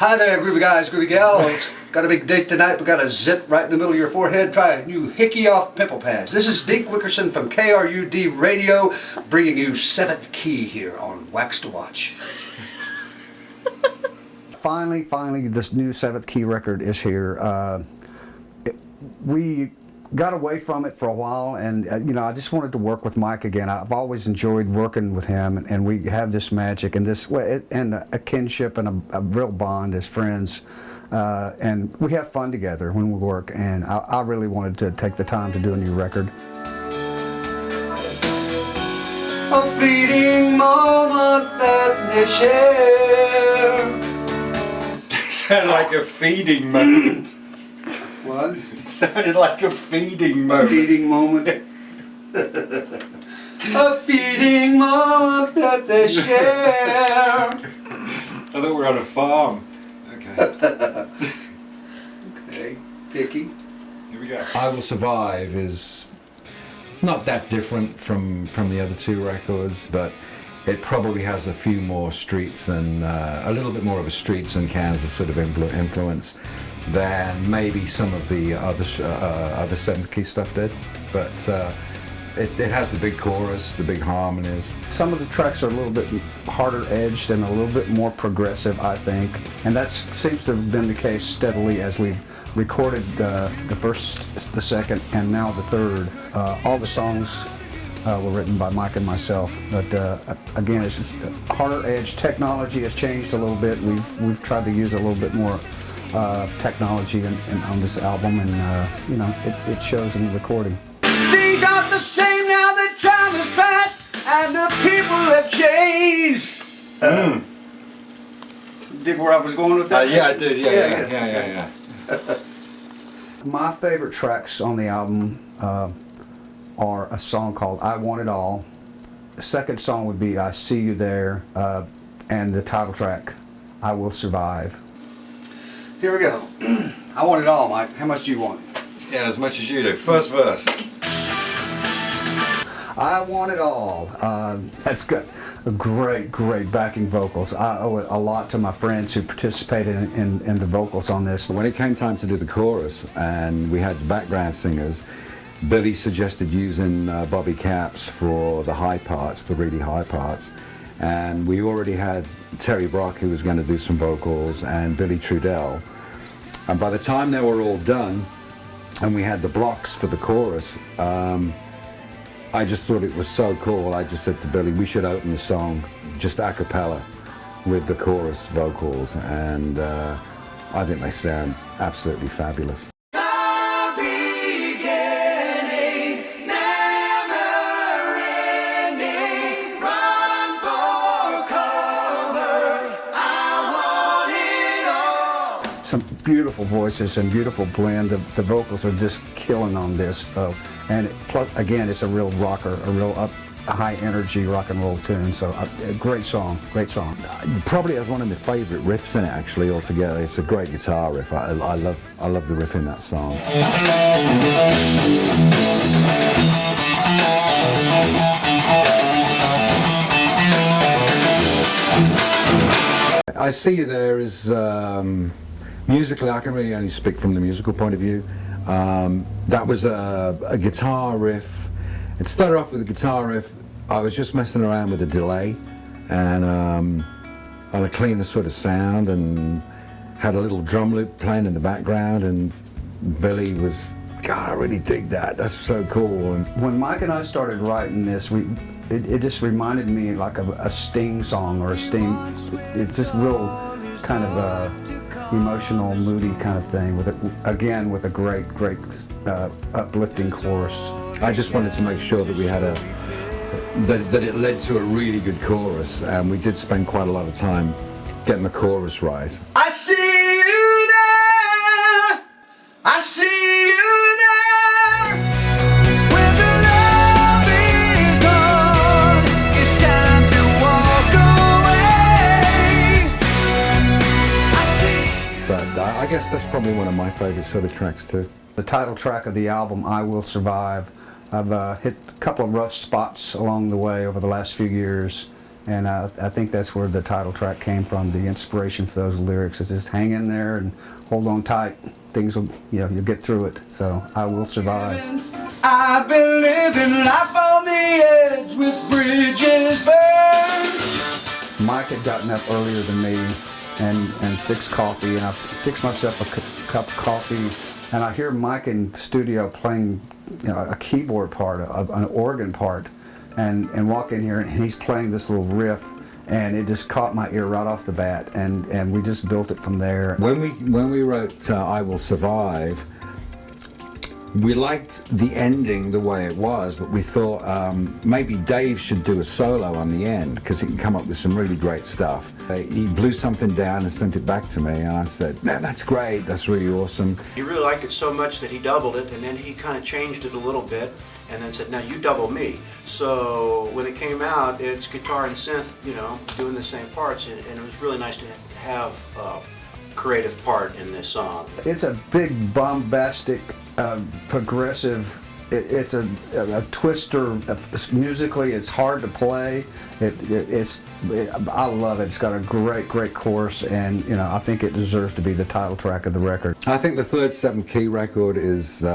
Hi there, groovy guys, groovy gals. Got a big date tonight. We got a zit right in the middle of your forehead. Try a new hickey off pimple pads. This is Dink Wickerson from KRUD Radio, bringing you 7th Key here on Wax to Watch. Finally, this new 7th Key record is here. We got away from it for a while, and I just wanted to work with Mike again. I've always enjoyed working with him, and we have this magic and this and a kinship and a real bond as friends, and we have fun together when we work. And I really wanted to take the time to do a new record. A fleeting moment that they share. Sounded like a feeding moment. What? It sounded like a feeding moment. Feeding moment. A feeding moment that they share. I thought we were on a farm. Okay. Okay, picky. Here we go. I Will Survive is not that different from the other two records, but it probably has a few more streets and a little bit more of a streets and Kansas sort of influence than maybe some of the other 7th Key stuff did. But it has the big chorus, the big harmonies. Some of the tracks are a little bit harder edged and a little bit more progressive, I think. And that seems to have been the case steadily as we've recorded the first, the second, and now the third. All the songs were written by Mike and myself, but again, it's just harder edge. Technology has changed a little bit. We've tried to use a little bit more technology on this album, and it shows in the recording. These aren't the same now that time has passed and the people have changed. Dig where I was going with that? Yeah, I did. Yeah. My favorite tracks on the album are a song called I Want It All. The second song would be I See You There, and the title track, I Will Survive. Here we go. I want it all, Mike. How much do you want? Yeah, as much as you do. First verse. I want it all. That's good. Great backing vocals. I owe it a lot to my friends who participated in the vocals on this. When it came time to do the chorus and we had background singers, Billy suggested using Bobby Capps for the high parts, the really high parts. And we already had Terry Brock, who was going to do some vocals, and Billy Trudell. And by the time they were all done, and we had the blocks for the chorus, I just thought it was so cool. I just said to Billy, we should open the song just a cappella with the chorus vocals, and I think they sound absolutely fabulous. Some beautiful voices and beautiful blend. The vocals are just killing on this. And again, it's a real rocker, a real high energy rock and roll tune. So a great song. Probably has one of my favorite riffs in it actually altogether. It's a great guitar riff. I love the riff in that song. I See You There is musically, I can really only speak from the musical point of view. That was a guitar riff. It started off with a guitar riff. I was just messing around with the delay and on a cleaner sort of sound, and had a little drum loop playing in the background, and Billy was, God, I really dig that. That's so cool. And when Mike and I started writing this, it just reminded me like of a Sting song or a Sting. It's just real kind of emotional, moody kind of thing, with a great uplifting chorus. I just wanted to make sure that we had that it led to a really good chorus, and we did spend quite a lot of time getting the chorus right. I see you there, I see you there, where the love is gone, it's time to walk away. But I guess that's probably one of my favorite sort of tracks too. The title track of the album, I Will Survive. I've hit a couple of rough spots along the way over the last few years, And I think that's where the title track came from. The inspiration for those lyrics is just hang in there and hold on tight. Things will, you'll get through it. So I will survive. I've been living life on the edge with bridges burned. Mike had gotten up earlier than me and fixed coffee, and I fixed myself a cup of coffee, and I hear Mike in the studio playing, a keyboard part, an organ part, and walk in here and he's playing this little riff, and it just caught my ear right off the bat, and we just built it from there. When we wrote "I Will Survive," we liked the ending the way it was, but we thought maybe Dave should do a solo on the end because he can come up with some really great stuff. He blew something down and sent it back to me, and I said, "Man, that's great. That's really awesome." He really liked it so much that he doubled it, and then he kind of changed it a little bit, and then said, "Now you double me." So when it came out, it's guitar and synth, doing the same parts, and it was really nice to have a creative part in this song. It's a big bombastic, progressive. It's a twister. Musically, it's hard to play. I love it. It's got a great chorus, and I think it deserves to be the title track of the record. I think the third 7-key record is,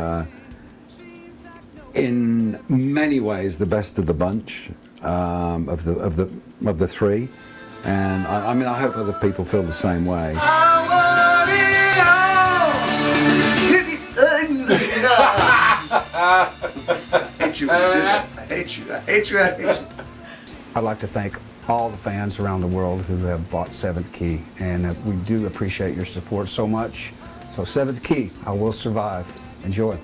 in many ways, the best of the bunch of the three, and I hope other people feel the same way. I hate you. I'd like to thank all the fans around the world who have bought Seventh Key, and we do appreciate your support so much. So Seventh Key, I Will Survive. Enjoy.